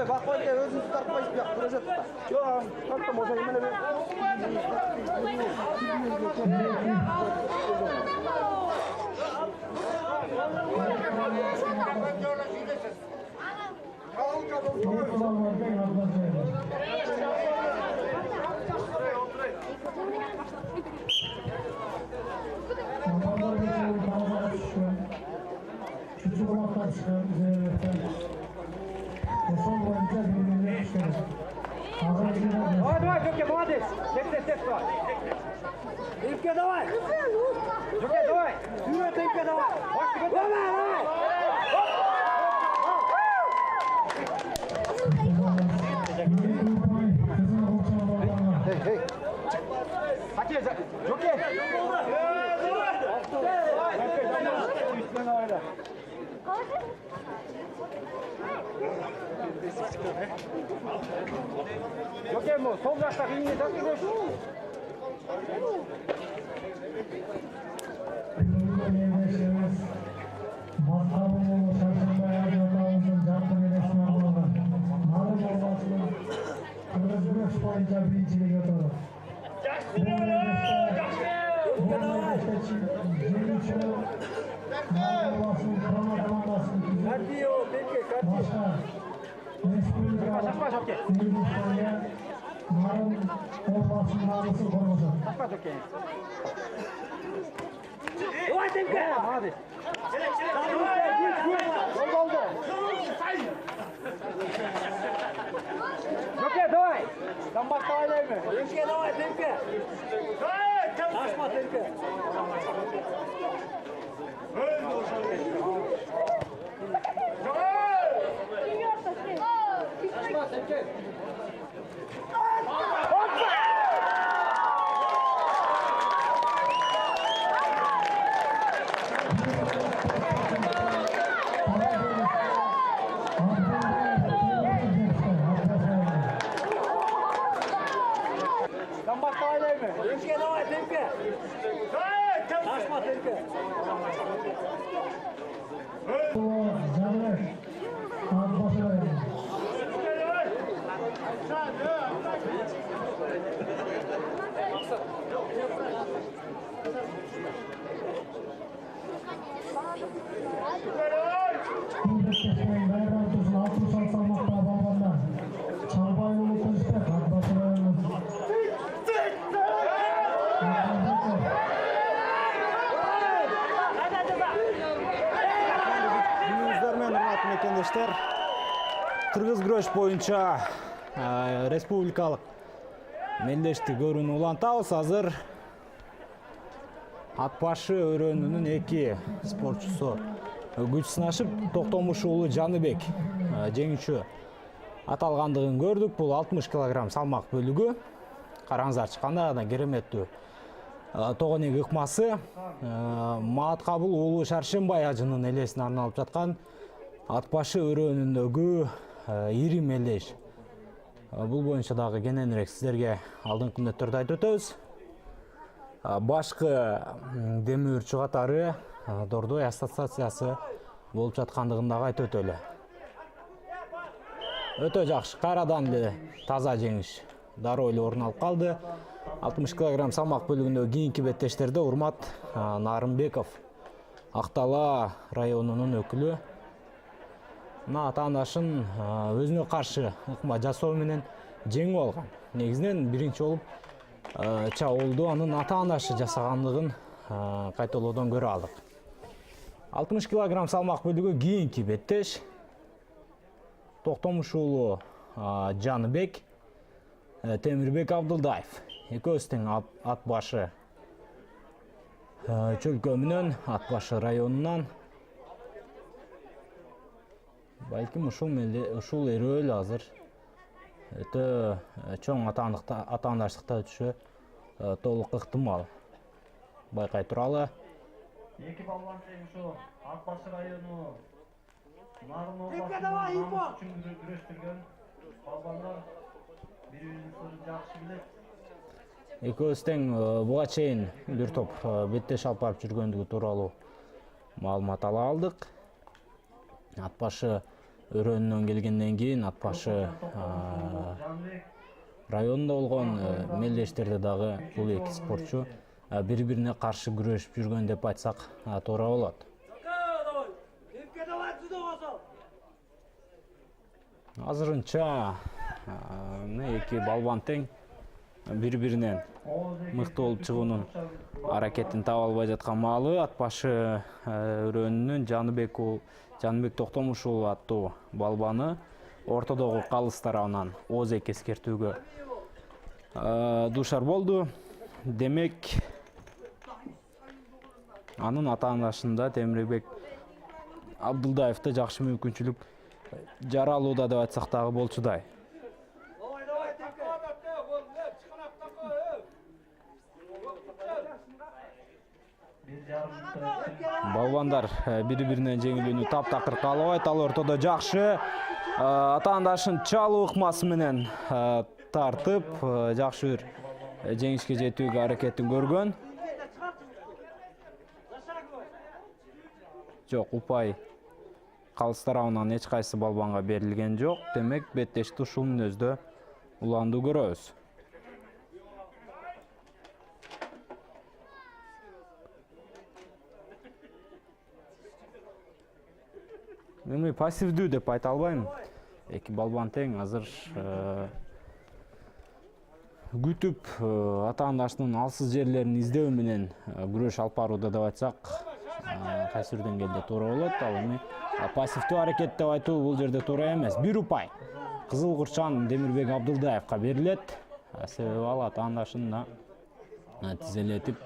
Bak koyunca özünü tutartmayız bir yak, duracak da. Yok, kalktım o zaman yine bir... Давай, давай, Жуке, молодец! Давай! Ильке, давай! Жуке, давай! Юрий, Ильке, давай! Давай! Эй! Хоккей, Жуке! Жуке, сол жақта ине тастайсың. Давай, Тимка! Молодец! Жуке, давай! Там басталай ме? Тимке, давай, Тимке! Ашма, Тимке! Ашма, Тимке! Там басталай ме? Тимке, давай, Тимке! Ашма, Тимке! Кыргыз күрөш боюнча республикалык мелдешти көрүүнү улантабыз. Азыр ат башы өрөөнүнүн 2 спортчусу күч сынашып, Токтомуш уулу Жаныбек жеңүүчү аталгандыгын көрдүк. Бул 60 кг салмак бөлүгү. Караңыздарчы, кандай гана кереметтүү тогонек ыкмасы. Маткабыл уулу Шаршембай ажынын элесине арналып жаткан ат башы өрөөнүндөгү ири мелдеш. Бул боюнча дагы кененирээк сиздерге алдыңкы мүнөттөрдө айтып өтөбүз. Башкы демирчү катары Дордой ассоциациясы болуп жаткандыгын дагы айтып өтөлү. Өтө жакшы, кайрадан эле таза жеңиш дароо эле орун алып калды. 60 кг салмак бөлүгүндө кийинки беттештерде Урмат Нарымбеков, Актала районунун өкүлү, ата-анашын өзүнө каршы ыкма жасоо менен жеңип алган. Негизинен биринчи болуп чабуулду анын ата-анашы жасагандыгын кайталоодон көрө алдык. 60 кг салмак бөлүгү кийинки беттеш Токтомуш уулу Жаныбек, Темирбек Абдылдаев. Экөөсү тең ат башы чөлкөмүнөн, ат башы районунан. Балким ушул эрөөл азыр өтө чоң атаандаштыкта өтүшү толук ыктымал. Байкай туралы. Эки балбан тең ушу ат башы району Нарын областынын үчүн күрөштүргөн балбандар бири-биринин сырын жакшы билет. экөөбүз тең буга чейин бир топ беттеш алып барып жүргөндүгү тууралуу маалымат ала алдык. Ат башы өрөөнүнөн келгенден кийин ат башы районунда болгон мелдештерде дагы бул эки спортчу бири-бирине каршы күрөшүп жүргөн деп айтсак туура болот. Азырынча эки балбан тең бири-биринен мыкты болуп чыгуунун аракетин таба албай жаткан маалы ат башы өрөөнүнүн Жаныбек Токтомуш уулу аттуу балбаны ортодогу калыс тарабынан Озек эскертүүгө дуушар болду. Демек анын атаандашында Темирбек Абдылдаевда жакшы мүмкүнчүлүк жаралууда деп айтсак дагы болчудай. Балбандар бири-биринен жеңилүүнү таптакыр каалабайт. Ал ортодо жакшы атаандашын чалуу ыкмасы менен тартып, жакшы бир жеңишке жетүүгө аракетин көргөн. Жок, упай калыс тарабынан эч кайсы балбанга берилген жок. Демек, беттешти ушул мүнөздө уландуу көрөбүз. Эми пассивдүү деп айта албайм. Эки балбан тең азыр күтүп атаандашынын алсыз жерлерин издөө менен күрөш алып барууда деп айтсак кайсы бир деңгээлде туура болот. Ал эми пассивдүү аракет деп айтуу бул жерде туура эмес. Бир упай кызыл курчан Демирбек Абдылдаевка берилет. Себеби ал атаандашын тизелетип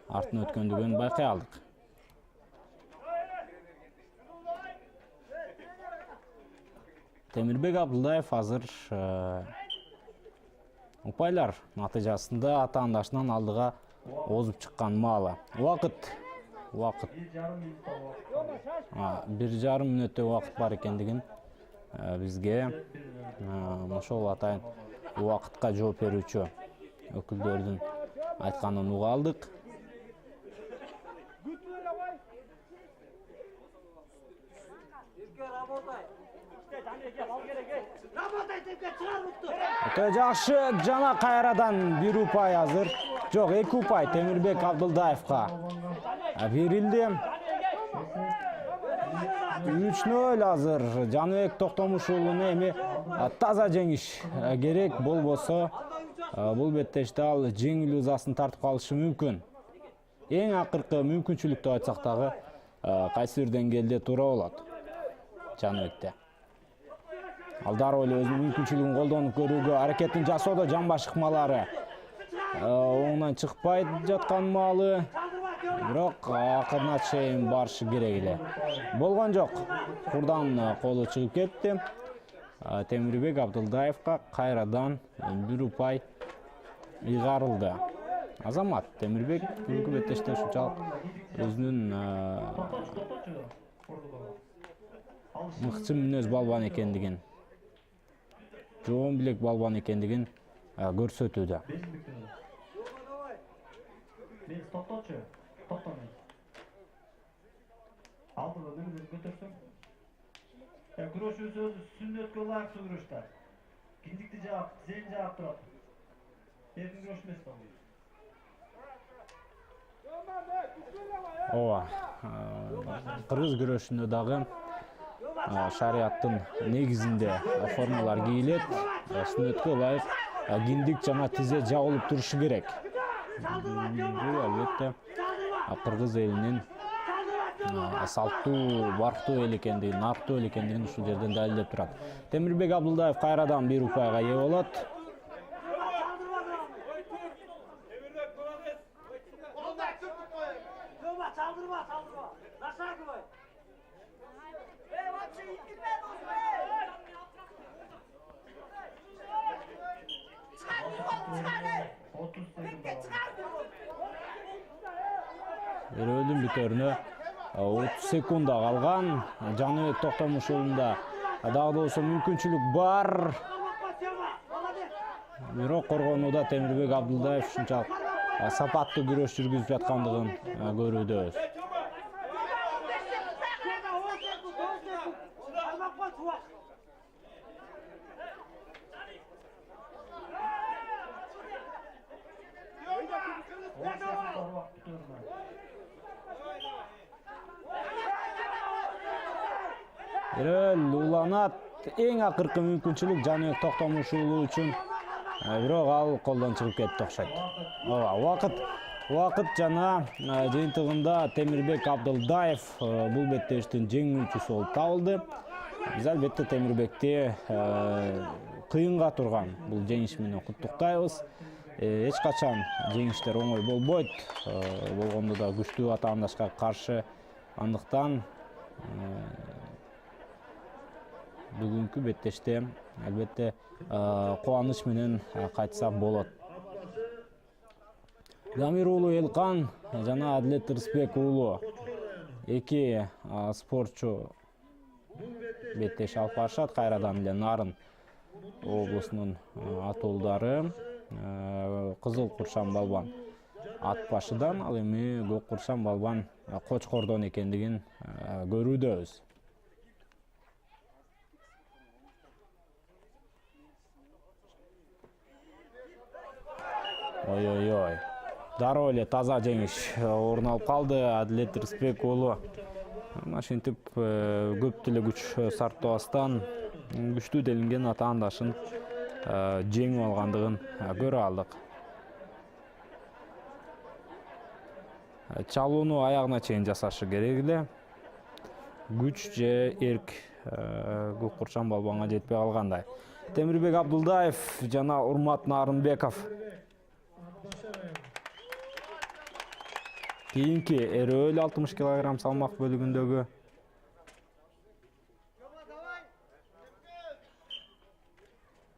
артына өткөндүгүн байкай алдык. Темирбек Абдылдаев азыр упайлар натыйжасында атаандашынан алдыга озуп чыккан маалы. Убакыт 1,5 мүнөттөй убакыт бар экендигин бизге ошол атайын убакытка жооп берүүчү өкүлдөрдүн айтканын уга алдык. Өтө жакшы жана кайрадан бир упай азыр. Жок, эки упай Темирбек Абдылдаевка берилди. 3-0 азыр Жаныбек Токтомуш уулуна эми таза жеңиш керек. Болбосо бул беттеште ал жеңил ызасын тартып калышы мүмкүн. Эң акыркы мүмкүнчүлүк деп айтсак дагы кайсы бир деңгээлде туура болот Жаныбекте. Ал дароо эле өзүнүн мүмкүнчүлүгүн колдонуп көрүүгө аракетин жасоодо, жамбаш ыкмалары оңунан чыкпай жаткан маалы. Бирок акырына чейин барышы керек эле. Болгон жок. Курдан колу чыгып кетти. Темирбек Абдылдаевка кайрадан бир упай ыйгарылды. Азамат Темирбек бүгүнкү беттеште ушунчалык өзүнүн мыкты мүнөз балбан экендигин, жоон билек балбан экендигин көрсөтүүдө. Күрөшүүбүз өзү сүннөткө ылайыктуу күрөштөр. Киндикти жаап, тизени жаап турат. Эркин күрөш эмес да. Ооба. Кыргыз күрөшүндө дагы шарияттын негизинде формалар кийилет. Сүннөткө ылайык киндик жана тизе жабылып турушу керек. Бул албетте кыргыз элинин салттуу, барктуу эл экендигин, нарктуу эл экендигин ушул жерден далилдеп турат. Темирбек Абдылдаев кайрадан бир упайга ээ болот. Өрөөлдүн бүтөрүнө 30 секунда калган. Жаныбек Токтомуш уулунда дагы да болсо мүмкүнчүлүк бар. Бирок коргонууда Темирбек Абдылдаев ушунчалык сапаттуу күрөш жүргүзүп жаткандыгын көрүүбүз. Эрел уланат, эң акыркы мүмкүнчүлүк Жаныбек Токтомуш уулу үчүн. Бирок ал колдон чыгып кетти окшойт. Убакыт жана жыйынтыгында Темирбек Абдылдаев бул беттештин жеңүүчүсү болуп табылды. Биз албетте Темирбекти кыйынга турган бул жеңиш менен куттуктайбыз. Эч качан жеңиштер оңой болбойт. Болгондо да күчтүү атаандашка каршы. Андыктан бүгүнкү беттеште албетте кубаныч менен кайтсак болот. Дамир уулу Элкан жана Адилет Рысбек уулу эки спортчу беттеш алып барышат. Кайрадан эле Нарын облусунун атуулдары. Кызыл куршан балбан ат башыдан, ал эми көк куршан балбан Кочкордон экендигин көрүүдөбүз. Ой. Дароо эле таза жеңиш орун алып калды. Адилет Рысбек уулу ошентип көп деле күч сарптабастан күчтүү делинген атаандашын жеңип алгандыгын көрө алдык. Чалууну аягына чейин жасашы керек эле. Күч же эрк көк куршан балбанга жетпей калгандай. Темирбек Абдылдаев жана Урмат Нарынбеков кийинки эрөөл 60 кг салмак бөлүгүндөгү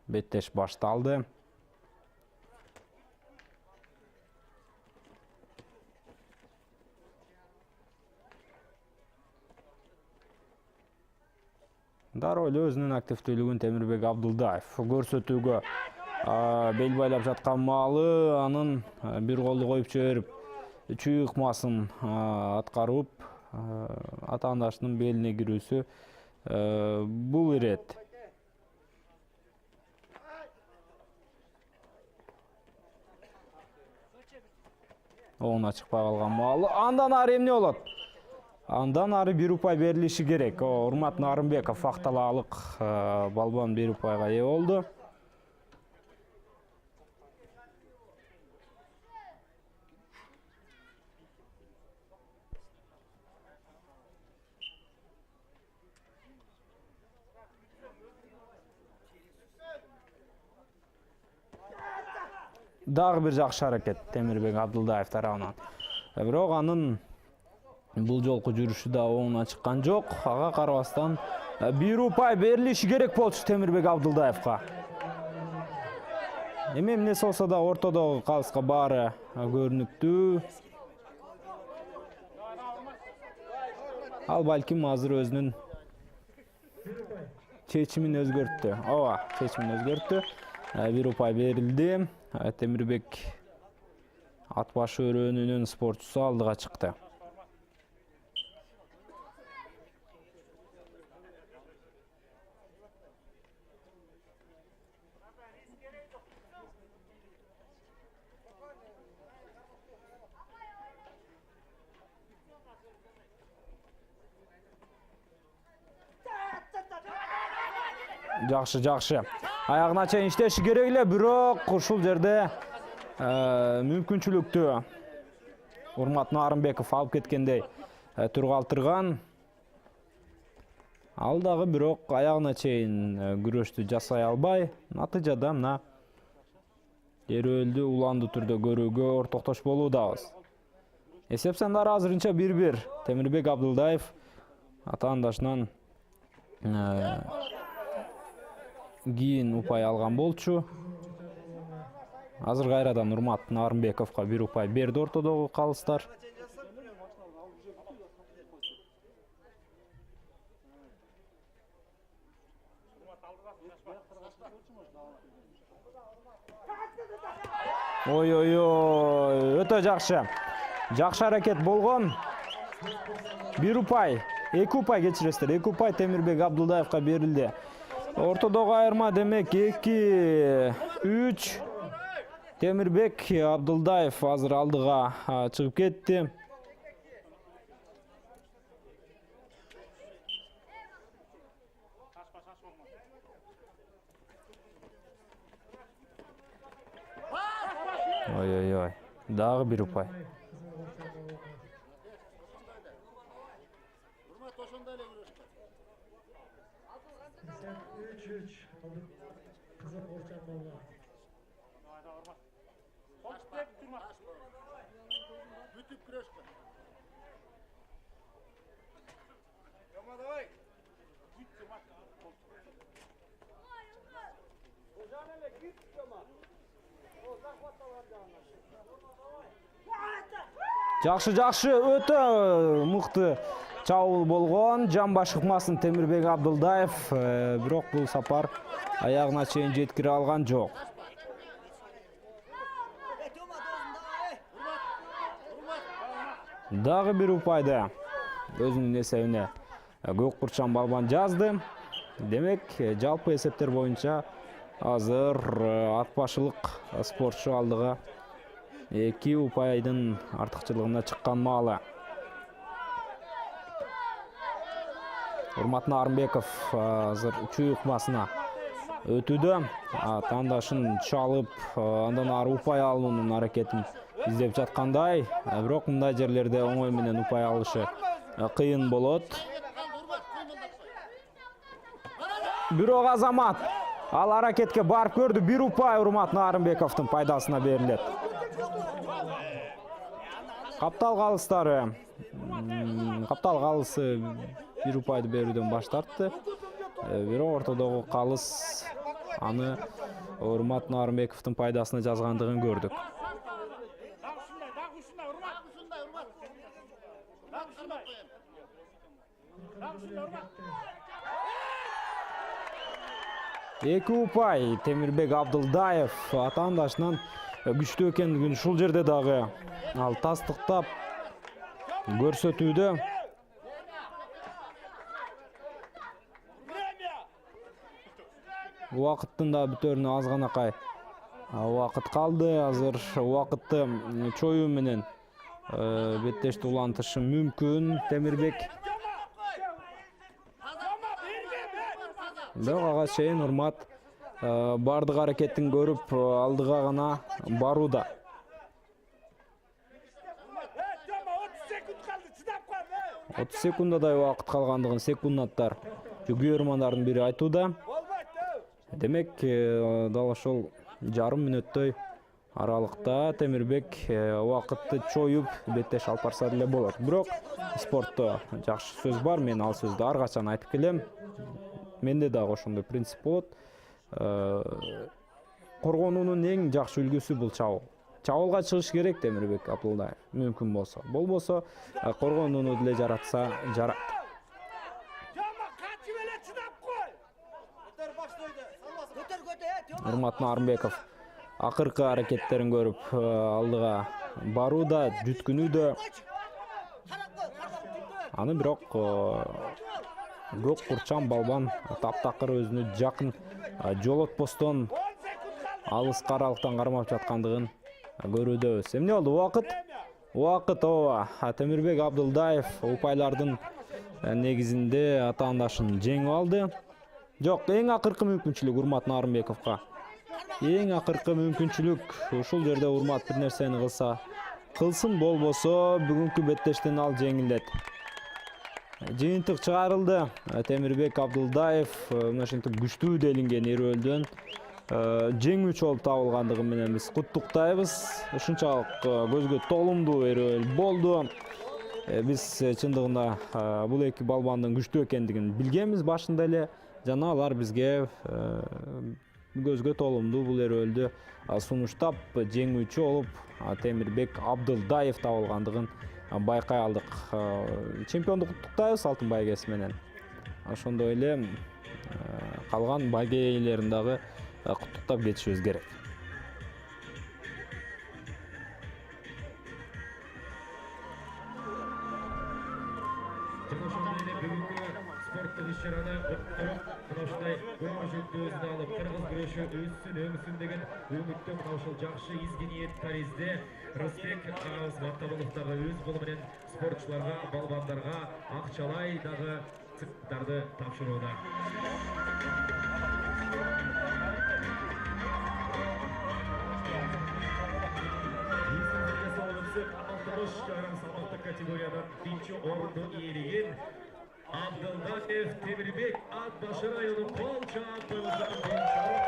беттеш башталды. Дароо эле өзүнүн активдүүлүгүн Темирбек Абдылдаев көрсөтүүгө бел байлап жаткан маалы анын бир колду коюп жиберип чүй ыкмасын аткарып атаандашынын белине кирүүсү бул ирет. Оңуна чыкпай калган маалы. Андан ары эмне болот? Андан ары бир упай берилиши керек. Урмат Нарынбеков акталаалык балбан бир упайга ээ болду. Дагы бир жакшы аракет Темирбек Абдылдаев тарабынан. Бирок анын бул жолку жүрүшү да оңуна чыккан жок. Ага карабастан бир упай берилиши керек болчу Темирбек Абдылдаевка. Эми эмнеси болсо да ортодогу калыска баары көрүнүктүү. Ал балким азыр өзүнүн чечимин өзгөрттү. Чечимин өзгөрттү. Бир упай берилди. Темирбек ат башы өрөөнүнүн спортчусу алдыга чыкты. Жакшы. Аягына чейин иштеши керек эле, бирок ушул жерде мүмкүнчүлүктү Урмат Нарынбеков алып кеткендей тургалтырган. Ал дагы бирок аягына чейин күрөштү жасай албай, натыйжада мына эрөөлдү уландуу түрдө көрүүгө ортоктош болуудабыз. Эсеп сандары азырынча 1-1. Темирбек Абдылдаев атаандашынан кийин упай алган болчу. Азыр кайрадан Урмат Нарынбековго бир упай берди ортодогу калыстар. Ой, өтө жакшы. Жакшы аракет болгон. 1 упай, 2 упай кечиресиздер. 2 упай Темирбек Абдылдаевга берилди. Ортодогу айырма демек 2-3. Темирбек Абдылдаев азыр алдыга чыгып кетти. Ой. Дагы 1 упай. Жакшы, өтө мыкты чабуул болгон. Жамбаш ыкмасын Темирбек Абдылдаев, бирок бул сапар аягына чейин жеткире алган жок. Дагы 1 упайды өзүнүн эсебине көк курчан балбан жазды. Демек, жалпы эсептер боюнча азыр атпашылык спортчу алдыга 2 упайдын артыкчылыгына чыккан маалы. Урмат Нарымбеков азыр чүй ыкмасына өтүүдө. Тандашын чалып, андан ары упай алуунун аракетин издеп жаткандай, бирок мындай жерлерде оңой менен упай алышы кыйын болот. Бирок Азамат ал аракетке барып көрдү. 1 упай Урмат Нарымбековдун пайдасына берилет. Каптал калыстары. Каптал калысы 1 упайды берүүдөн баш тартты. Бирок ортодогу калыс аны Урмат Нарымбековдун пайдасына жазгандыгын көрдүк. Эки упай Темирбек Абдылдаев атаандашынан күчтүү экендигин ушул жерде дагы ал тастыктап көрсөтүүдө. Убакыттын да бүтөрүнө аз ганакай убакыт калды. Азыр убакытты чоюу менен беттешти улантышы мүмкүн Темирбек. Бирок ага чейин Урмат бардык аракеттин көрүп алдыга гана барууда. 30 секундадай убакыт калгандыгын секундаттар күйөрмандардын бири айтууда. Демек, дал ошол жарым мүнөттөй аралыкта Темирбек убакытты чоюп беттеш алып барса деле болот. Бирок спортто жакшы сөз бар, мен ал сөздү ар качан айтып келем. Менде дагы ошондой принцип болот. Коргонуунун эң жакшы үлгүсү бул чабуул. Чабуулга чыгыш керек Темирбек Абдылдаев. Мүмкүн болсо. Болбосо коргонууну деле жаратса жарат. Урмат Нарымбеков акыркы аракеттерин көрүп алдыга барууда, жүткүнүүдө. Аны бирок көк курчан балбан таптакыр өзүнө жакын жолотпостон алыс каралыктан кармап жаткандыгын көрүүдөбүз. Эмне болду? Убакыт ооба. Темирбек Абдылдаев упайлардын негизинде атаандашын жеңип алды. Жок, эң акыркы мүмкүнчүлүк Урмат Нарымбековго. Эң акыркы мүмкүнчүлүк ушул жерде Урмат бир нерсени кылса кылсын, болбосо бүгүнкү беттештен ал жеңилет. Жыйынтык чыгарылды. Темирбек Абдылдаев ушинтип күчтүү делинген эрөөлдөн жеңүүчү болуп табылгандыгы менен биз куттуктайбыз. Ушунчалык көзгө толумдуу эрөөл болду. Биз чындыгында бул эки балбандын күчтүү экендигин билгенбиз башында эле. Жана алар бизге көзгө толумдуу бул эрөөлдү сунуштап жеңүүчү болуп Темирбек Абдылдаев табылгандыгын байкай алдык. Чемпиондук куттуктайбыз алтын байгеси менен. Ошондой эле калган байге ээлерин дагы куттуктап кетишибиз керек. ошондой эле бүгүнкү спорттук иш-чараны коттоп, мына ушундай көмөш өткөзүп алып, кыргыз күрөшү өссүн, өңсүн деген үмүттө мына ушул жакшы изги ниет таризде Рысбек агабыз Мактабылов дагы өз колу менен спортчуларга, балбандарга акчалай дагы сыйфаттарды тапшырууда. Алтымыш килограмм салмактык категориядан биринчи орунду ээлеген Абдылдаев Темирбек Ат Башыр району кол чаап коюлган биринчи орун.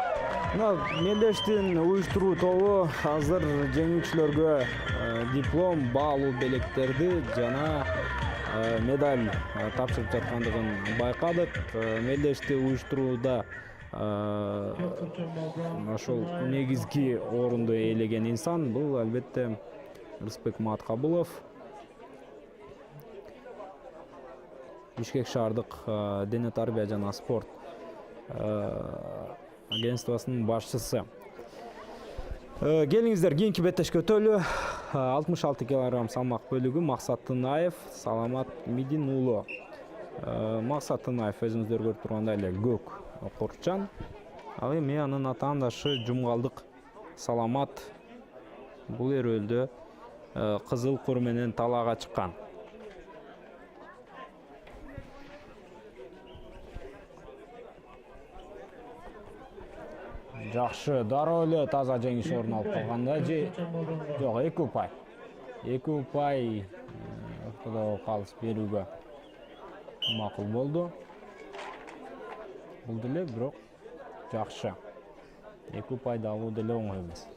Мына Мелдештин уюштуруу тобу азыр жеңүүчүлөргө диплом, баалуу белектерди жана медаль тапшырып жаткандыгын байкадык. Мелдешти уюштурууда ошол негизги орунду ээлеген инсан бул албетте Рысбек Маткабылов. Бишкек шаардык дене тарбия жана спорт агентствосунун башчысы. Келиңиздер кийинки беттешке өтөлү. 66 килограмм салмак бөлүгү Максат Тынаев, Саламат Мидин уулу. Максат Тынаев өзүңүздөр көрүп тургандай эле көк курчан. Ал эми анын атаандашы Жумгалдык Саламат бул эрөлдө кызыл кур менен талаага чыккан. Жакшы, дароо эле таза жеңиш орун алып калганда жок, 2 упай. 2 упай ортодо калыс берүүгө макул болду. Бул деле бирок жакшы. 2 упайды алуу деле оңой эмес.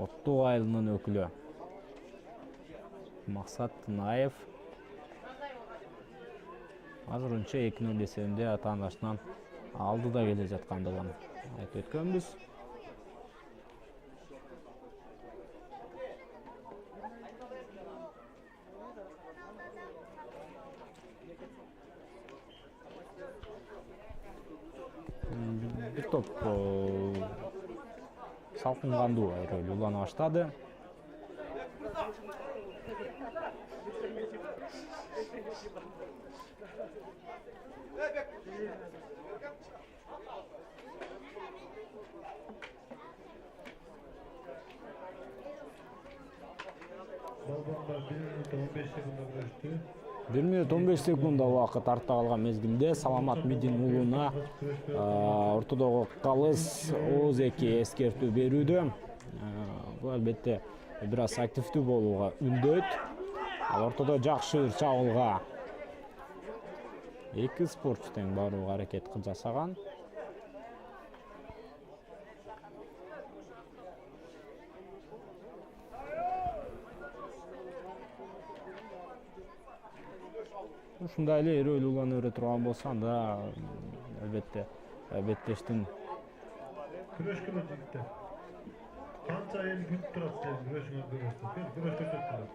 Оттуу айылынын өкүлү Максат Тынаев азырынча 2-0 эсебинде атаандашынан алдыда келе жаткандыгын айтып өткөнбүз. Бир топ салкын кандуу айрыл улана баштады. Балбандар 1 минут 15 секунда күрөштү. 1 минут 15 секунда убакыт артта калган мезгилде Саламат Мидин уулуна ортодогу калыс ооз-2 эскертүү берүүдө. Бул албетте бир аз активдүү болууга үндөйт. Ал ортодо жакшы бир чабуулга эки спортчу тең барууга аракет жасаган. Ушундай эле эрөл улана өрө турган болсо анда албетте беттештин Күрөшкө жигиттер. Канча эл күтүп турат сиз күрөшүңөр көрөсүз. Күрөш көрсөттүңөр.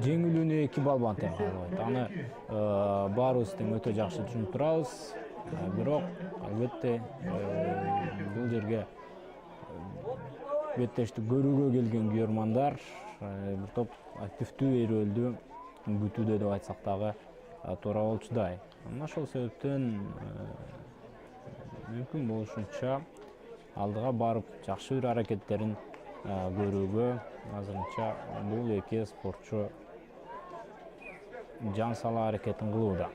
жеңилүүнү 2 балбан тең алып. Аны баарыбыз тең өтө жакшы түшүнүп турабыз. Бирок албетте бул жерге беттешти көрүүгө келген күйөрмандар бир топ активдүү эрөлдү күтүүдө деп айтсак дагы туура болчудай. Мына ошол себептен мүмкүн болушунча алдыга барып жакшы бир аракеттерин көрүүгө азырынча бул эки спортчу жан сала аракетин кылууда.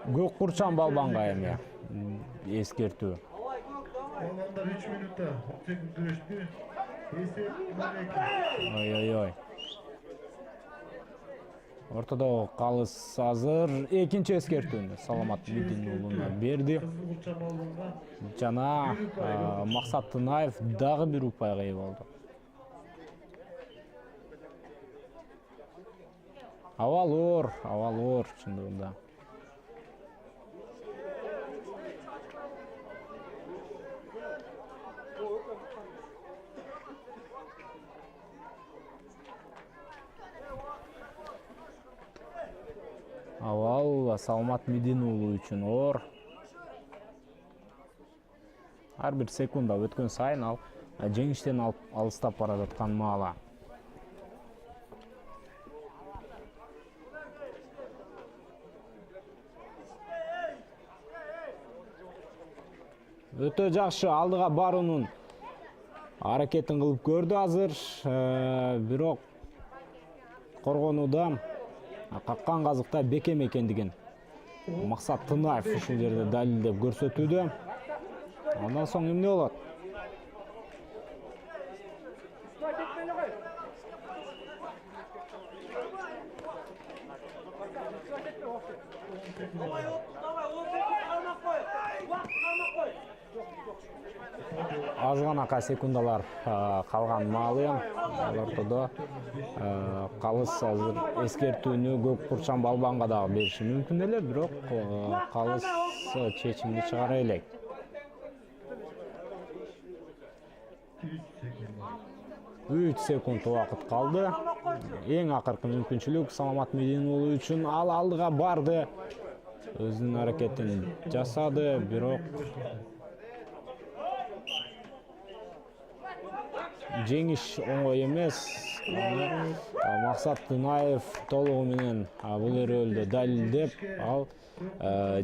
Көк курчан балбанга эми эскертүү. Балбандар 3 минутта секунд күрөштү. Эсеп 0-2. Ой. Ортодогу Калыс азыр экинчи эскертүүнү Саламат Медин уулуна берди. Кызыл курча баллонга Жана Максат Тынаев дагы бир упайга ээ болду. Абал оор чындыгында. Абал Саламат Медин уулу үчүн оор. Ар бир секунда өткөн сайын ал жеңиштен алыстап бара жаткан маала. Өтө жакшы алдыга баруунун аракетин кылып көрдү азыр, бирок коргонууда каккан казыкта бекем экендигин Максат Тынаев ушул жерде далилдеп көрсөтүүдө. Андан соң эмне болот? Аз гана секундалар калган маалы. Ортодо Калыс азыр эскертүүнү көк курчан балбанга дагы бериши мүмкүн эле, бирок Калыс чечимди чыгара элек. 3 секунд убакыт калды. Эң акыркы мүмкүнчүлүк Саламат Медин уулу үчүн. Ал алдыга барды. Өзүнүн аракетин жасады, бирок жеңиш оңой эмес. Максат Тынаев толугу менен бул өрөөлдө далилдеп, ал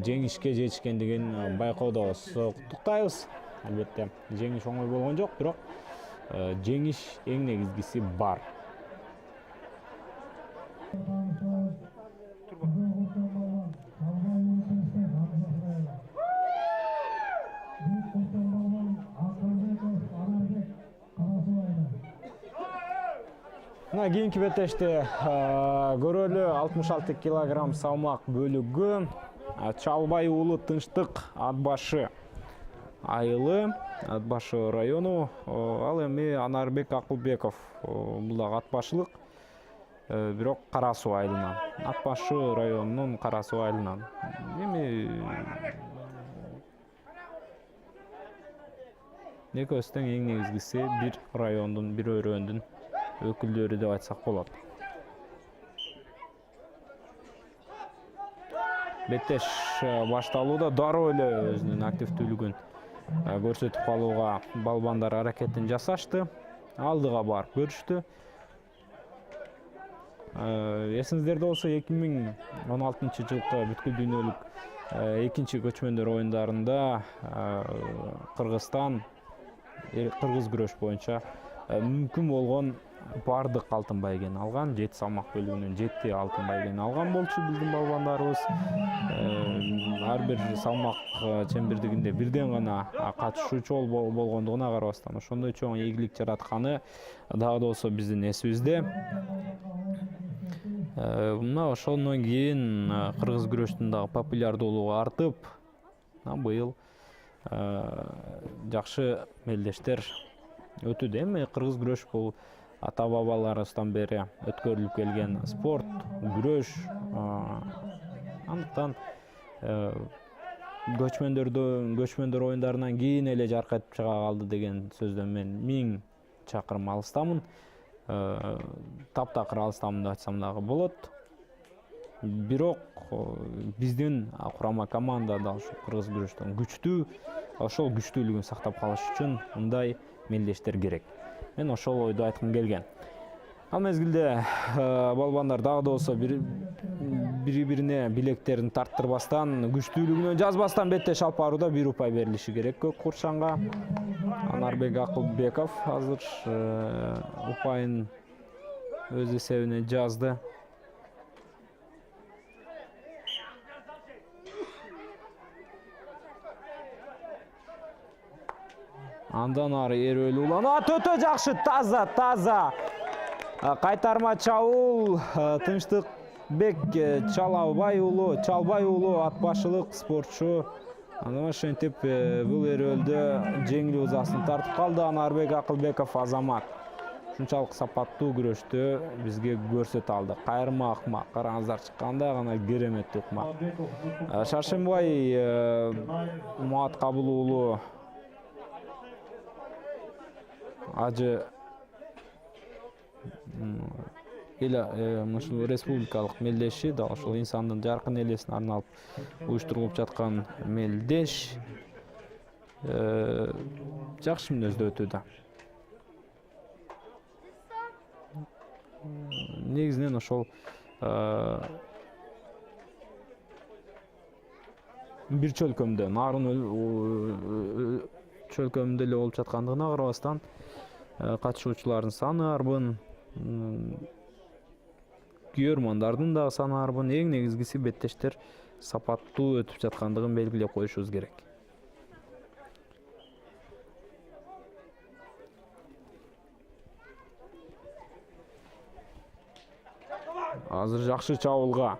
жеңишке жетишкендигин байкоодобуз. Куттуктайбыз. Албетте, жеңиш оңой болгон жок, бирок жеңиш эң негизгиси бар. Мына кийинки беттеште көрөлү 66 килограмм салмак бөлүгү Чалбай уулу Тынчтык Атбашы айылы, Атбашы району. Ал эми Анарбек Акылбеков, бул дагы Атбашылык, бирок Кара Суу айылынан. Атбашы районунун Кара Суу айылынан. Эми экөөсүнүн эң негизгиси бир райондун, бир өрөөндүн өкүлдөрү деп айтсак болот. Беттеш башталууда дароо эле өзүнүн активдүүлүгүн көрсөтүп калууга балбандар аракетин жасашты. Алдыга барып көрүштү. Эсиңиздерде болсо 2016-жылкы бүткүл дүйнөлүк экинчи көчмөндөр оюндарында Кыргызстан кыргыз күрөш боюнча мүмкүн болгон бардык алтын байгени алган. 7 салмак бөлүгүнүн 7 алтын байгени алган болчу биздин балбандарыбыз. Ар бир салмак чембирдигинде бирден гана катышуучу болгондугуна карабастан ошондой чоң ийгилик жаратканы дагы да болсо биздин эсибизде. Мына ошондон кийин кыргыз күрөштүн дагы популярдуулугу артып, быйыл жакшы мелдештер өтүүдө. Эми кыргыз күрөш бул ата бабаларыбыздан бери өткөрүлүп келген спорт, күрөш. Андыктан көчмөндөр оюндарынан кийин эле жаркайтып чыга калды деген сөздөн мен 1000 чакырым алыстамын. Таптакыр алыстамын деп айтсам дагы болот. Бирок биздин курама команда да ушул кыргыз күрөштөн күчтүү. Ошол күчтүүлүгүн сактап калыш үчүн мындай мелдештер керек. Мен ошол ойду айткым келген. Ал мезгилде балбандар дагы да болсо бири-бирине билектерин тарттырбастан, күчтүүлүгүнөн жазбастан беттеш алып барууда бир упай берилиши керек көк курчанга. Анарбек Акылбеков азыр упайын өз эсебине жазды. Андан ары эрөөлү уланат, өтө жакшы, таза. Кайтарма чабуул Тынчтык Муртбек Чалбай уулу ат башылык спортчу. Аны ошентип бул эрөлдө жеңил узасын тартып калды. Анарбек Акылбеков Азамат ушунчалык сапаттуу күрөштү бизге көрсөтө алды. Кайрымы акмак, караңыздар чыкканда гана кереметтүү ыкмак. Шаршембай Муат Кабыл уулу ажы ушул республикалык мелдеши да ошол инсандын жаркын элесине арналып уюштурулуп жаткан мелдеш жакшы мүнөздө өтүүдө. Негизинен ошол бир чөлкөмдө, нарын чөлкөмүндө эле болуп жаткандыгына карабастан катышуучулардын саны арбын, күйөрмандардын дагы саны арбын. Эң негизгиси беттештер сапаттуу өтүп жаткандыгын белгилеп коюшубуз керек. Азыр жакшы чабуулга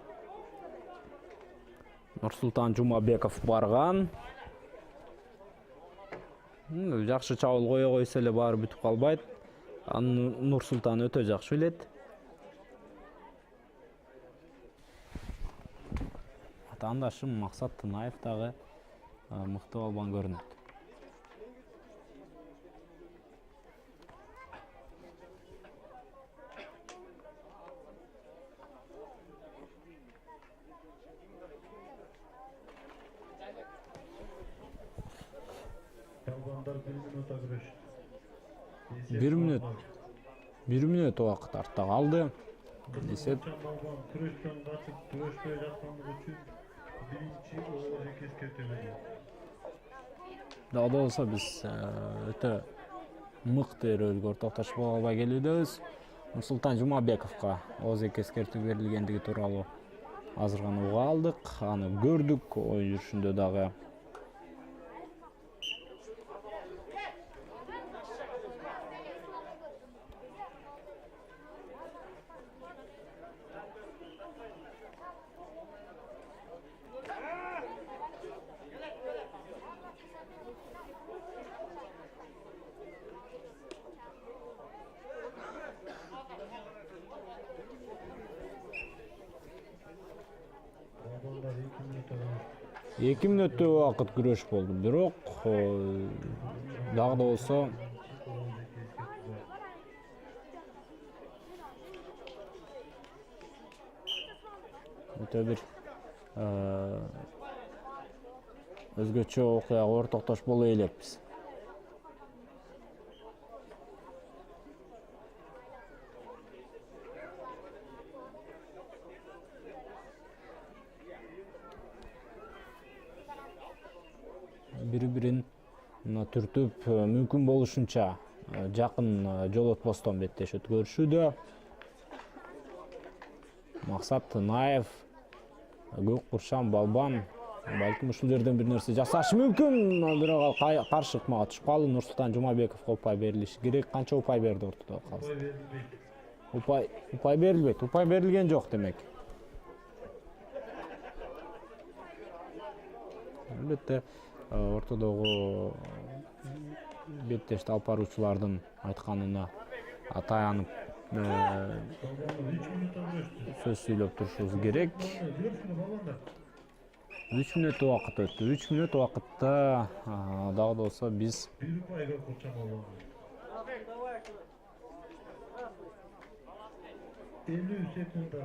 Нурсултан Жумабеков барган. Жакшы чабуул кое койсо эле баары бүтүп калбайт. Аны Нурсултан өтө жакшы билет. Атаандашым Максат Тынаев дагы мыкты балбан көрүнөт. Bir minut убакыт артта калды. Эсеп Күрөштөн качып, күрөшпөй жаткандыгы үчүн биринчи оор эскертилди. Дагы да болсо биз өтө мыкты эрөөлгө ортоктошуп албай келүүбүз. Нурсултан Жумабековго ооз эскертүү берилгендиги тууралуу азыр гана уга алдык, аны көрдүк ой жүрүшүндө дагы. Эки мүнөттүү убакыт күрөш болду, бирок дагы да болсо өтө бир өзгөчө окуяга ортоктош боло элекпиз. Бири-бирин түртүп мүмкүн болушунча жакын жолотпостон беттешет көрүшүүдө. Максат Тынаев, Көк Куршан балбан, балким ушул жерден бир нерсе жасашы мүмкүн, бирок ал каршы ыкмага түшүп калды. Нурсултан Жумабековго упай берилиши керек. Канча упай берди ортодо калса? Упай берилбейт. Упай берилген жок демек. Албетте ортодогу беттешти алып баруучулардын айтканына таянып сөз сүйлөп турушубуз керек. 3 мүнөт убакыт өттү. 3 мүнөт убакытта дагы да болсо биз 50 секундда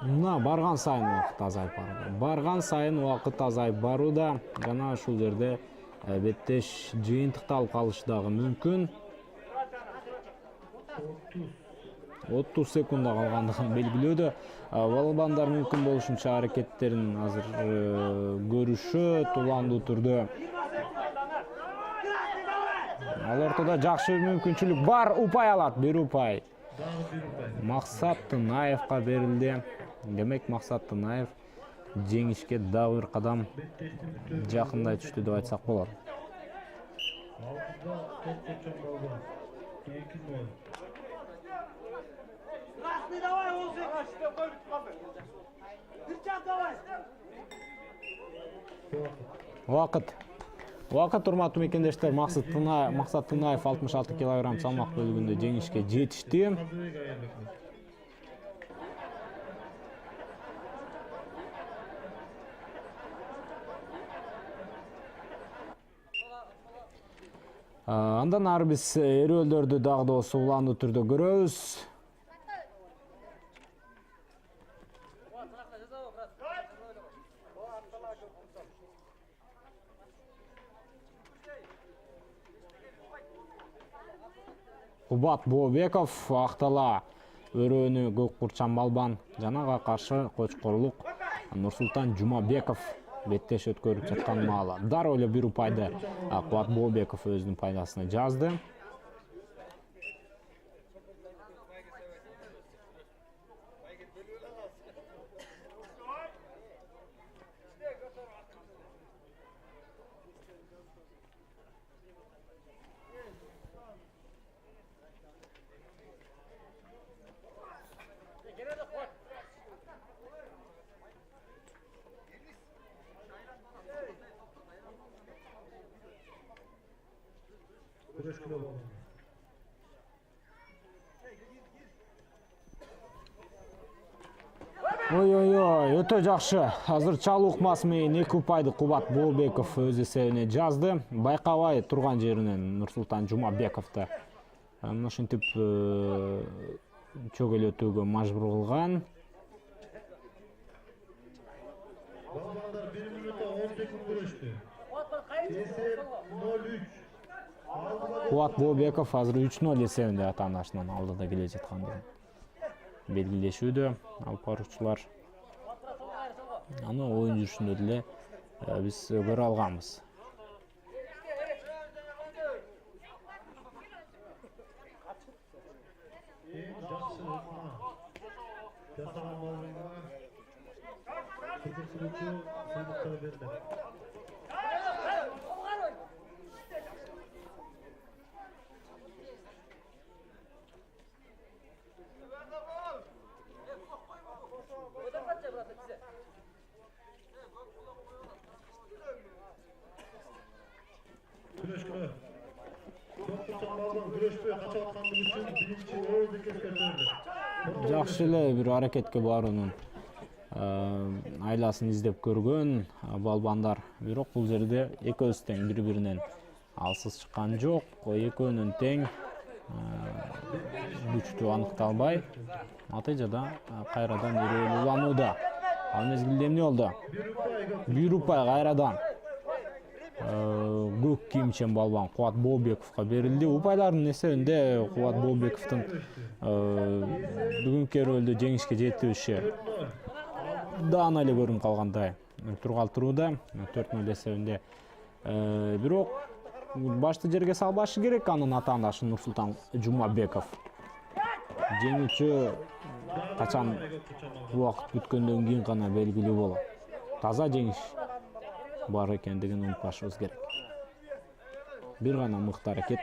мына барган сайын убакыт азайып барууда. Барган сайын убакыт азайып барууда. Жана ушул жерде беттеш жыйынтыкталып калышы дагы мүмкүн. 30 секунда калгандыгын белгилөөдө. Балбандар мүмкүн болушунча аракеттерин азыр көрүшөт уландуу түрдө. Ал ортодо жакшы мүмкүнчүлүк бар, упай алат, бир упай. Максат Тынаевга берилди. Демек Максат Тынаев жеңишке дагы бир кадам жакындай түштү деп айтсак болот. Алтында Тоқчан Балбан 2-0. Красный давай, Ирчан давай. Вакыт урматтуу мекендештер, Максат Тынаев 66 кг салмак бөлүгүндө жеңишке жетишти. Андан ары биз эрөөлдөрдү дагы да уландуу түрдө көрөбүз. Кубат Бообеков актала өрөөнү Көк Курчан Балбан жанага каршы Кочкорлук Нурсултан Жумабеков беттеш өткөрүп жаткан маалы. Дароо эле бир упайды Кубат Бообеков өзүнүн пайдасына жазды. Ой, өтө жакшы. Азыр чалуу ыкмасы менен 2 упайды Кубат Бообеков өз эсебине жазды. Байкабай турган жеринен Нурсултан Жумабековду ушинтип чөгөлөтүүгө мажбур кылган. Балбандар 1 минутта 10 секунд күрөштү. Эсеп 0-3. Кубат Бообеков азыр 3-0 эсебинде ата-анасынан алдыда келе жаткандыгын белгилешүүдө алып баруучулар. Аны оюн жүрүшүндө деле биз көрө алганбыз. Жакшы ыкма. Жасаган балбанга кызыкчылыктуу сыйлыктар берди. Жакшы эле бир аракетке баруунун айласын издеп көргөн балбандар. Бирок бул жерде экөөсү тең, бири-биринен алсыз чыккан жок. Экөөнүн тең күчтүү аныкталбай, натыйжада кайрадан эрөөлүү уланууда. Ал мезгилде эмне болду? Бир упай кайрадан көк кийимчен балбан Кубат Бообековго берилди. Упайлардын эсебинде Кубат Бообековдун бүгүнкү эрөөлдө жеңишке жетиши даана эле көрүнүп калгандай тургалтурууда. 4-0 эсебинде. Бирок башты жерге салбашы керек анын ата-анашы Нурсултан Жумабеков. Жеңүүчү качан убакыт бүткөндөн кийин гана белгилүү болот. Таза жеңиш бар экендигин унутпашыбыз керек. Бир гана мыкты аракет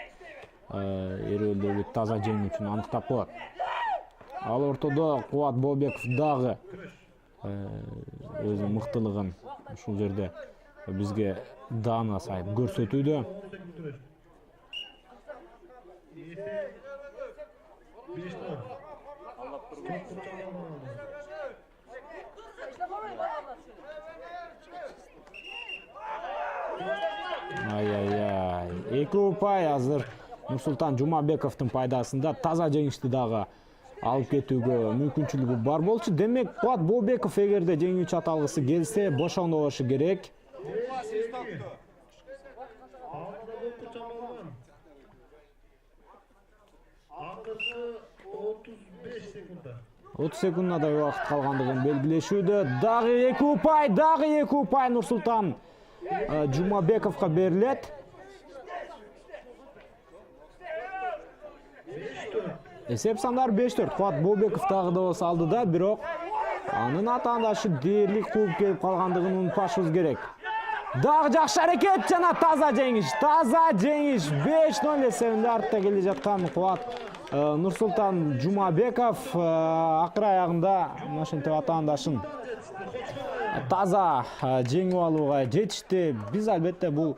эрөөлдөгү таза жеңүүчүнү аныктап коет. Ал ортодо Кубат Бообеков дагы өзүнүн мыктылыгын ушул жерде бизге даана сайып көрсөтүүдө. Ай-ай-ай. 2 упай азыр Нурсултан Жумабековдун пайдасында таза жеңишти дагы алып кетүүгө мүмкүнчүлүгү бар болчу. Демек Кубат Бообеков эгерде жеңүүчү аталгысы келсе бошонобошу керек. Акыркы 35 секундда. 30 секунддай убакыт калгандыгын белгилешүүдө. Дагы 2 упай Нурсултан Жумабековго берилет. Эсеп сандар 5-4. Кубат Бообеков дагы да болсо алдыда, бирок Анын атаандашы дээрлик кууп келип калгандыгын унутпашыбыз керек. Дагы жакшы аракет жана таза жеңиш. 5-0 эсебинде артта келе жаткан Кубат Нурсултан Жумабеков акыр аягында ошентип атаандашын таза жеңип алууга жетишти. Биз албетте бул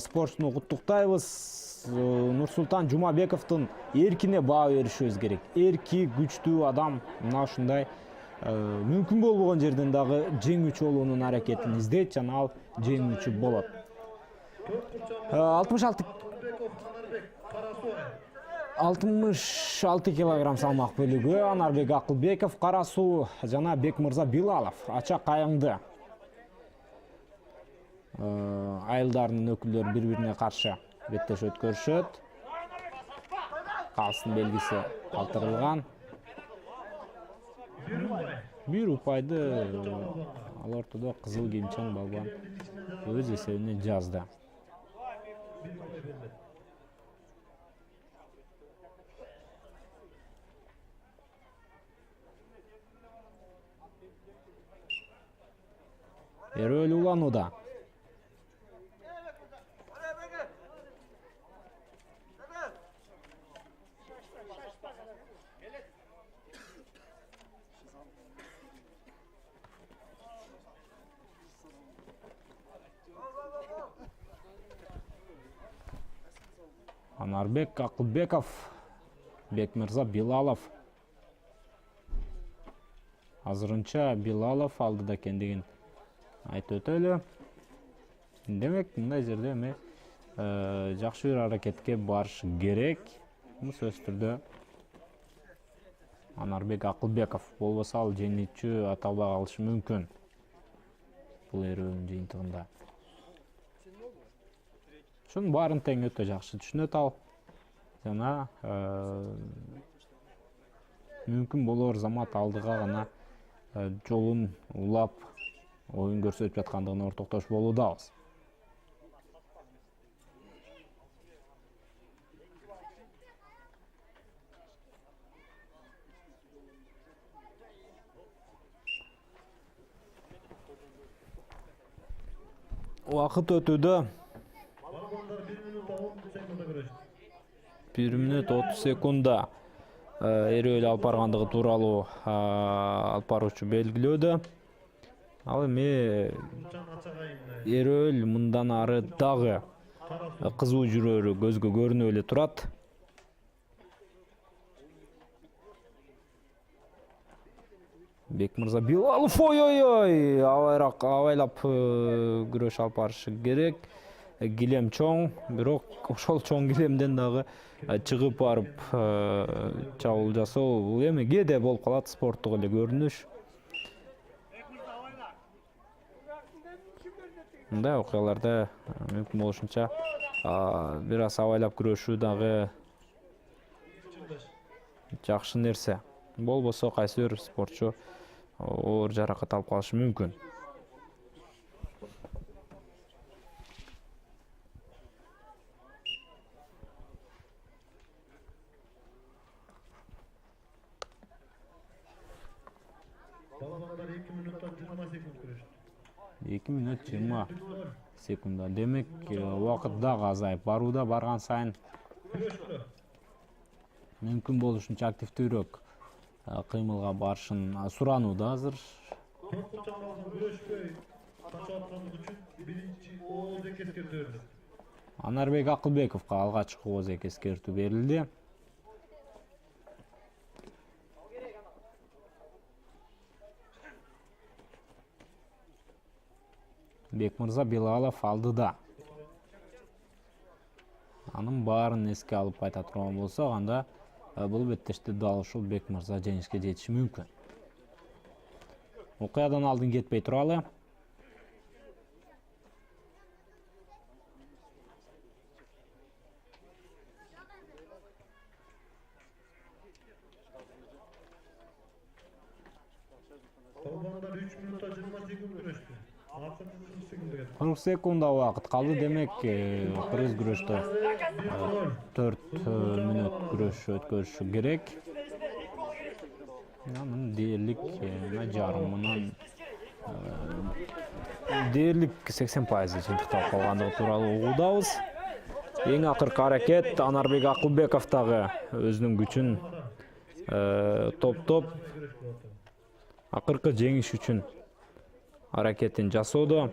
спортчуну куттуктайбыз. Нурсултан Жумабековдун эркине баа беришибиз керек. Эрки, күчтүү адам мына ушундай мүмкүн болбогон жерден дагы жеңүүчү болуунун аракетин издейт жана ал жеңүүчү болот. 66 килограмм салмак бөлүгү Анарбек Акылбеков, Кара Суу жана Бекмырза Билалов ача кайыңды. Айылдардын өкүлдөрү бири-бирине каршы беттеш өткөрүшөт. Калыстын белгиси калтырылган. Бир упайды ал ортодо кызыл кийимчен балбан өз эсебине жазды. Эрөл уланууда. Анарбек Акылбеков, Бекмырза Билалов. Азырынча Билалов алдыда экендигин айтып өтөлү. Демек, мындай жерде эми жакшы бир аракетке барыш керек. Бул сөзсүз түрдө Анарбек Акылбеков болбосо ал жеңүүчү аталбай калышы мүмкүн. Бул эрөөнүн жыйынтыгында. Шунун баарын тең өтө жакшы түшүнөт ал. Жана мүмкүн болор замат алдыга гана жолун улап оюн көрсөтүп жаткандыгына ортоктош болуудабыз. Убакыт өтүүдө 1 минут 30 секунда Эрөл алып баргандыгы тууралуу алып баруучу белгилөөдө. Ал эми Эрөл мындан ары дагы кызуу жүрөрү көзгө көрүнүп эле турат. Бекмырза Билалов абайлап күрөш алып барышы керек. Килем чоң, бирок ошол чоң килемден дагы чыгып барып чабуул жасоо бул эми кээде болуп калат, спорттук эле көрүнүш. Мындай окуяларда мүмкүн болушунча бир аз абайлап күрөшүү дагы жакшы нерсе. Болбосо кайсы бир спортчу оор жаракат алып калышы мүмкүн. Балабандар 2 минуттан 20 секунд күрөштү. 2 минут 20 секунда. Демек, убакыт дагы азайып барууда, барган сайын мүмкүн болушунча активдүүрөөк кыймылга барышын суранууда азыр. Анарбек Акылбековго алгачкы ооз эскертүү берилди. Бекмырза Билалов алдыда. Анын баарын эске алып айта турган болсок, анда бул беттеште дал ушул Бекмырза жеңишке жетиши мүмкүн. Окуядан алдын кетпей туралы. Балабандар 3 минутта 20 секунд күрөштү. 40 секунда убакыт калды. Демек, кыргыз күрөштө 4 мүнөт күрөш өткөрүшү керек. Анын дээрлик жарымынан дээрлик 80% жыйынтыкталып калгандыгы тууралуу угуудабыз. Эң акыркы аракет Анарбек Акылбековдагы өзүнүн күчүн топтоп акыркы жеңиш үчүн аракетин жасоодо.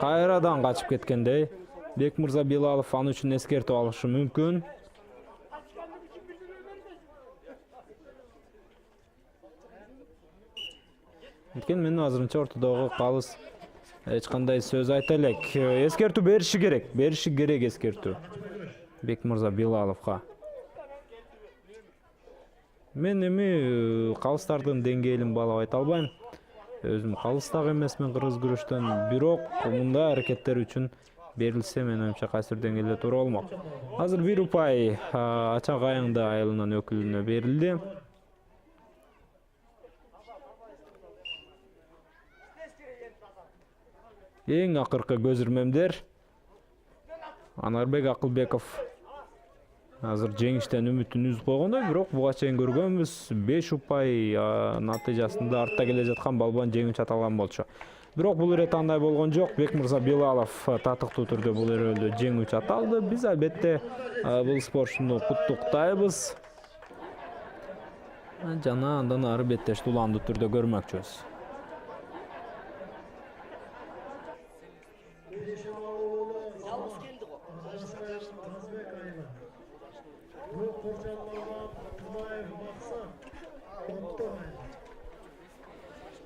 Кайрадан качып кеткендей. Бекмырза Билалов аны үчүн эскертип алышы мүмкүн. Экен мен азырынча ортодогу калыс эч кандай сөз айта элек. Эскертүү бериши керек эскертүү. Бекмырза Билаловго. Мен эми калыстардын деңгээлин баалап айта албайм. Өзүм калыстагы эмесмин кыргыз күрөштөн, бирок мындай аракеттер үчүн берилсе мен оюмча кайсы бир деңгээлде туура болмок. Азыр 1 упай Ача Кайыңды айылынын өкүлүнө берилди. Эң акыркы көзүрмемдер Анарбек Акылбеков азыр жеңиштен үмүтүн үзүп койгондой, бирок буга чейин көргөнбүз 5 упай натыйжасында артта келе жаткан балбан жеңүүчү аталган болчу. Бирок бул ирет андай болгон жок. Бекмырза Билалов татыктуу түрдө бул эрөлдө жеңүүчү аталды. Биз албетте бул спортчуну куттуктайбыз. Жана андан ары беттешти уландуу түрдө көрмөкчүбүз.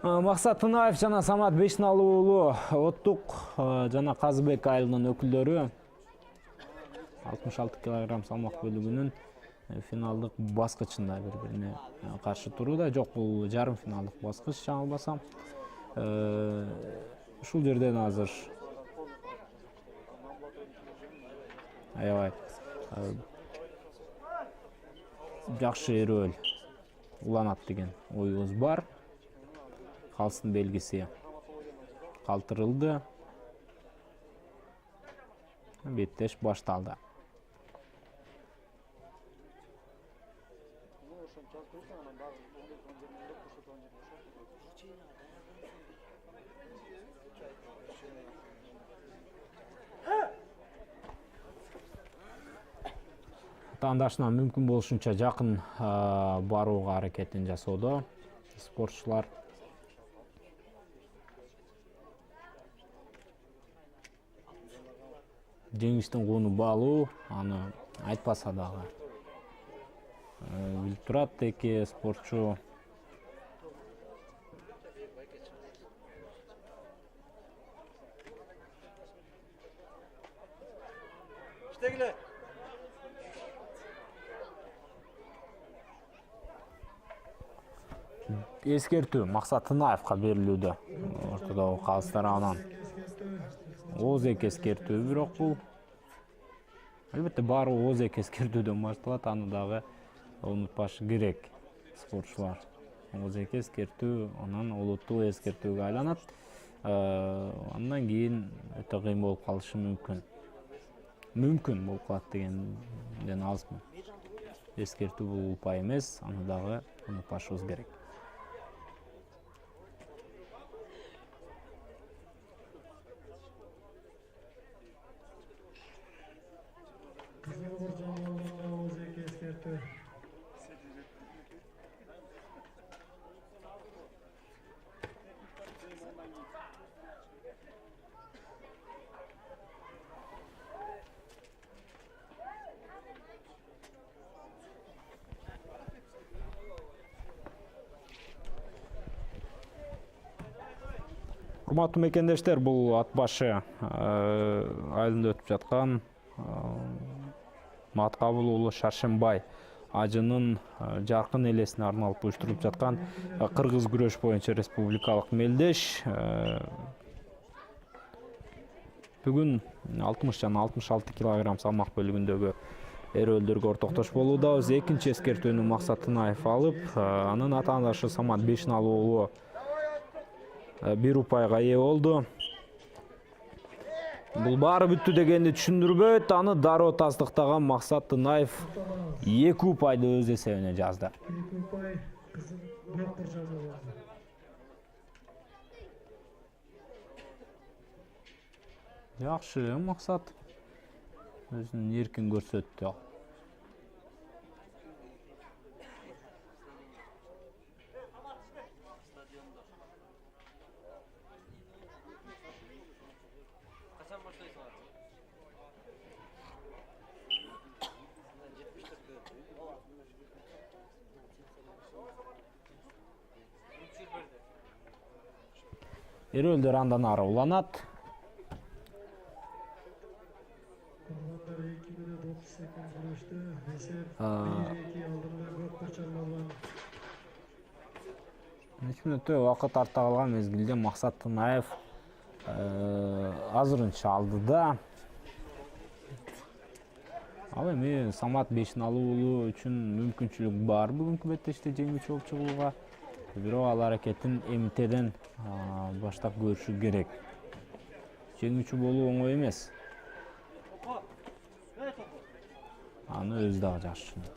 Максат Тынаев жана Самат Бешналуу уулу Оттук жана Казыбек айылынын өкүлдөрү 66 кг салмак бөлүгүнүн финалдык баскычында бири-бирине каршы турууда. Жок, бул жарым финалдык баскыч, жаңылбасам. Ушул жерден азыр аябай жакшы эрөөл уланат деген оюбуз бар. Калыстын белгиси калтырылды. Беттеш башталды. Тандашынан мүмкүн болушунча жакын барууга аракетин жасоодо спортчулар. Жеңиштин кууну баалуу, аны айтпаса дагы билип турат эки спортчу. Эскертүү Максат Тынаевга берилүүдө. Ортодогу калыстар анан ооз-эки эскертүү, бирок бул албетте баары ооз-эки эскертүүдөн башталат, аны дагы унутпаш керек спортчулар. Ооз-эки эскертүү анан олуттуу эскертүүгө айланат. Андан кийин өтө кыйын болуп калышы мүмкүн. Мүмкүн болуп калат дегенден азмын. Эскертүү бул упай эмес, аны дагы унутпашыбыз керек. Урматтуу мекендештер, бул ат башы айылында өтүп жаткан Маткабыл уулу Шаршембай ажынын жаркын элесине арналып уюштурулуп жаткан кыргыз күрөш боюнча республикалык мелдеш. Бүгүн 60 жана 66 кг салмак бөлүгүндөгү эрөөлдөргө ортоктош болуудабыз. Экинчи эскертүүнү Максат Тынаев алып, анын атаандашы Самат Бешналуу уулу 1 упайга ээ болду. Бұл бары бүттү дегенди түшүндүрбөйт, аны дароо тастыктаган Максат Тынаев 2 упайды өз эсебине жазды. 2 упай кызым доктор жазылды. Жакшы, Максат өзүнүн эркин көрсөттү. Эрөлдөр андан ары уланат. Курмандар 2 минут 30 секунд күрөштү. Эсеп 1-2 алдында доктор чармалган. 3 мүнөттөй убакыт артта калган мезгилде Максат Тынаев азырынча алды да. Ал эми Самат Бешиналуу үчүн мүмкүнчүлүк бар бүгүнкү беттеште жеңүүчү болуп чыгууга. Бирок ал аракетин эмтеден баштап көрүшү керек. Жеңүүчү болуу оңой эмес. Аны өзү дагы жакшы түшүнөт.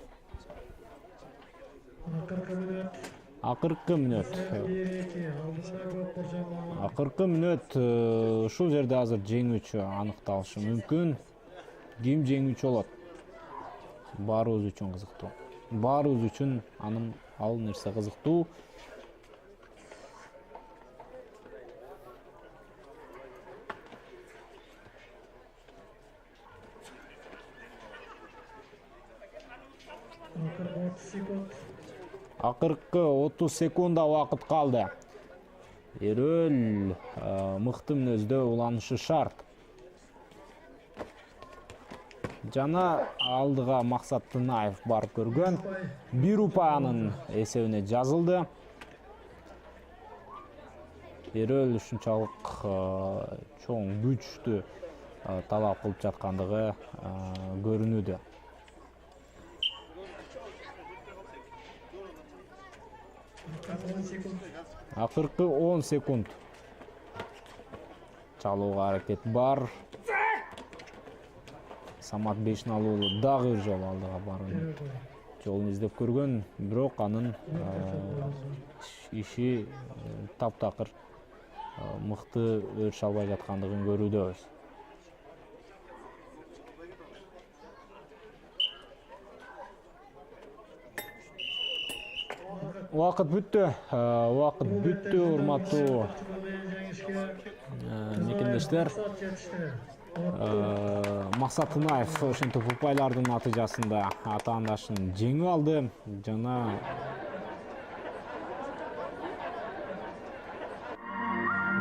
Акыркы мүнөт. 1-2 алдында доктор чармалган. Акыркы мүнөт ушул жерде азыр жеңүүчү аныкталышы мүмкүн. Ким жеңүүчү болот? Баарыбыз үчүн кызыктуу. Баарыбыз үчүн ал нерсе кызыктуу. Акыркы 30 секунда убакыт калды. Эрөл мыкты мүнөздө уланышы шарт. Жана алдыга Максат Тынаев барып көргөн. 1 упай анын эсебине жазылды. Эрөл ушунчалык чоң күчтү талап кылып жаткандыгы көрүнүүдө. Акыркы 10 секунд. Чалууга аракет бар. Самат Бешиналуу дагы бир жолу алдыга барууну жолун издеп көргөн, бирок анын иши таптакыр мыкты өрүшө албай жаткандыгын көрүүдөбүз. Убакыт бүттү, урматтуу мекендештер. Максат Тынаев ошентип упайлардын натыйжасында атаандашын жеңип алды жана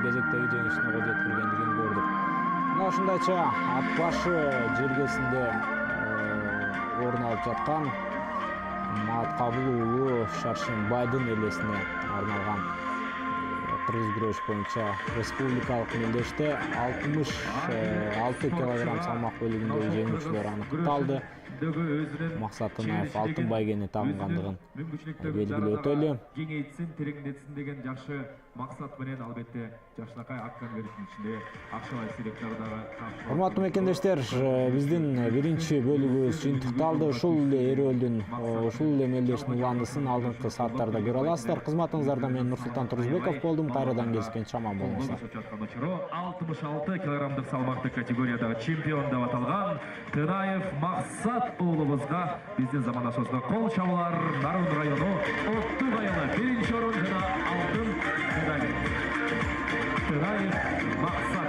кезектеги жеңишине кол жеткиргендигин көрдүк. Мына ушундайча ат башы жергесинде орун алып жаткан Маат Кабыл уулу Шаршенбайдын элесине арналган кыргыз күрөш боюнча республикалык мелдеште 66 килограмм салмак бөлүгүндөгү жеңүүчүлөр аныкталды. Максат Тынаев алтын байгени тагынгандыгын белгилеп өтөлү. Кеңейтсин, тереңдетсин деген жакшы максат менен албетте жакшынакай аккан беришин ичинде акчалай сыйлыктар дагы. Урматтуу мекендештер, биздин биринчи бөлүгүбүз жыйынтыкталды. Ушул эле эрөлдүн, ушул эле мелдештин уландысын алдыңкы сааттарда көрө аласыздар. Кызматыңыздарда мен Нурсултан Турузбеков болдум. Кайрадан келишкенче аман болуңуздар. 66 килограммдык салмактык категориядагы чемпион деп аталган Тынаев Максат уулубузга биздин замандашыбызга кол чабуулар. Нарын району Оттук айылы биринчи орун жана алтын медаль. Тынаев Максат